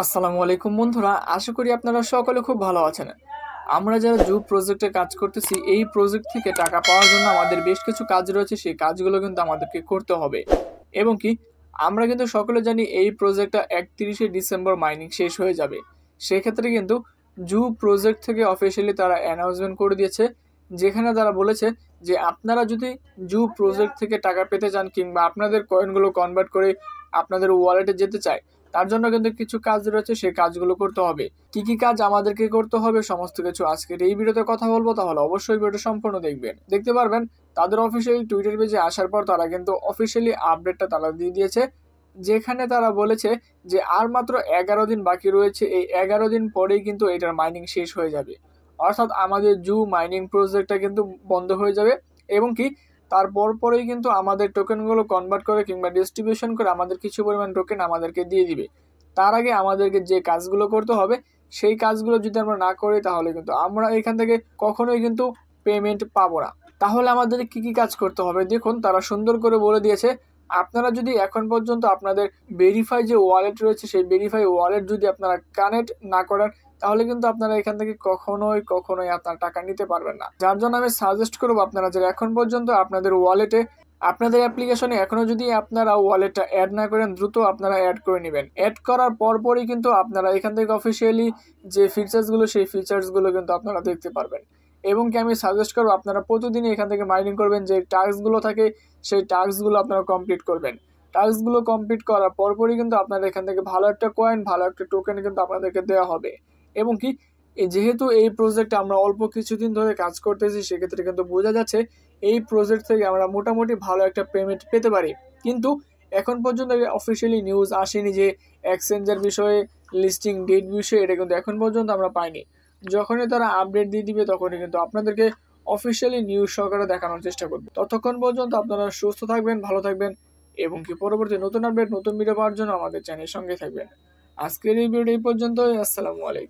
আসসালামু আলাইকুম বন্ধুরা, আশা করি আপনারা সকলে খুব ভালো আছেন। আমরা যারা জুব প্রজেক্টে কাজ করতেছি, এই প্রজেক্ট থেকে টাকা পাওয়ার জন্য আমাদের বেশ কিছু কাজ রয়েছে, সেই কাজগুলো কিন্তু আমাদেরকে করতে হবে। এবং কি আমরা কিন্তু সকলে জানি এই প্রজেক্টটা 31শে ডিসেম্বর মাইনিং শেষ হয়ে যাবে। সেক্ষেত্রে কিন্তু জুব প্রজেক্ট থেকে অফিসিয়ালি তারা অ্যানাউন্সমেন্ট করে দিয়েছে, যেখানে তারা বলেছে যে আপনারা যদি জুব প্রজেক্ট থেকে টাকা পেতে চান কিংবা আপনাদের কয়েনগুলো কনভার্ট করে আপনাদের ওয়ালেটে যেতে চায়, তার জন্য কিন্তু কিছু কাজ রয়েছে, সেই কাজগুলো করতে হবে। কি কি কাজ আমাদেরকে করতে হবে সমস্ত কিছু আজকের এই ভিডিওতে কথা বলবো, তাহলে অবশ্যই ভিডিওটা সম্পূর্ণ দেখবেন। দেখতে পারবেন তাদের অফিসিয়াল টুইটার পেজে আসার পর তারা কিন্তু অফিসিয়ালি আপডেটটা তারা দিয়ে দিয়েছে, যেখানে তারা বলেছে যে আর মাত্র 11 দিন বাকি রয়েছে। এই 11 দিন পরেই কিন্তু এটার মাইনিং শেষ হয়ে যাবে, অর্থাৎ আমাদের জু মাইনিং প্রজেক্টটা কিন্তু বন্ধ হয়ে যাবে। এবং কি তারপর পরেই কিন্তু আমাদের টোকেনগুলো কনভার্ট করে কিংবা ডিস্ট্রিবিউশন করে আমাদের কিছু পরিমাণ টোকেন আমাদেরকে দিয়ে দিবে। তার আগে আমাদেরকে যে কাজগুলো করতে হবে, সেই কাজগুলো যদি আমরা না করি, তাহলে কিন্তু আমরা এখান থেকে কখনোই কিন্তু পেমেন্ট পাবো না। তাহলে আমাদের কি কি কাজ করতে হবে দেখুন, তারা সুন্দর করে বলে দিয়েছে। আপনারা যদি এখন পর্যন্ত আপনাদের ভেরিফাই যে ওয়ালেট রয়েছে, সেই ভেরিফাই ওয়ালেট যদি আপনারা কানেক্ট না করেন, তাহলে কিন্তু আপনারা এখান থেকে কখনোই আপনার টাকা নিতে পারবেন না। যার জন্য আমি সাজেস্ট করবো, আপনারা যারা এখন পর্যন্ত আপনাদের ওয়ালেটে আপনাদের অ্যাপ্লিকেশনে এখনো যদি আপনারা ওয়ালেটটা অ্যাড না করেন, দ্রুত আপনারা অ্যাড করে নেবেন। অ্যাড করার পরপরই কিন্তু আপনারা এখান থেকে অফিসিয়ালি যে ফিচার্সগুলো, সেই ফিচার্সগুলো কিন্তু আপনারা দেখতে পারবেন। এবং কি আমি সাজেস্ট করবো, আপনারা প্রতিদিনই এখান থেকে মাইনিং করবেন। যে টাস্কগুলো থাকে, সেই টাস্কগুলো আপনারা কমপ্লিট করবেন। টাস্কগুলো কমপ্লিট করার পরপরই কিন্তু আপনারা এখান থেকে ভালো একটা কয়েন, ভালো একটা টোকেন কিন্তু আপনাদেরকে দেওয়া হবে। এবং কি যেহেতু এই প্রজেক্টে আমরা অল্প কিছুদিন ধরে কাজ করতেছি, সেক্ষেত্রে কিন্তু বোঝা যাচ্ছে এই প্রজেক্ট থেকে আমরা মোটামুটি ভালো একটা পেমেন্ট পেতে পারি। কিন্তু এখন পর্যন্ত অফিসিয়ালি নিউজ আসেনি যে এক্সচেঞ্জের বিষয়ে, লিস্টিং ডেট বিষয়ে, এটা কিন্তু এখন পর্যন্ত আমরা পাইনি। যখনই তারা আপডেট দিয়ে দিবে, তখনই কিন্তু আপনাদেরকে অফিসিয়ালি নিউজ সহকারে দেখানোর চেষ্টা করবে। ততক্ষণ পর্যন্ত আপনারা সুস্থ থাকবেন, ভালো থাকবেন, এবং কি পরবর্তী নতুন আপডেট, নতুন ভিডিও পাওয়ার জন্য আমাদের চ্যানেলের সঙ্গে থাকবেন। আজকের এই ভিডিও এই পর্যন্তই। আসসালামু আলাইকুম।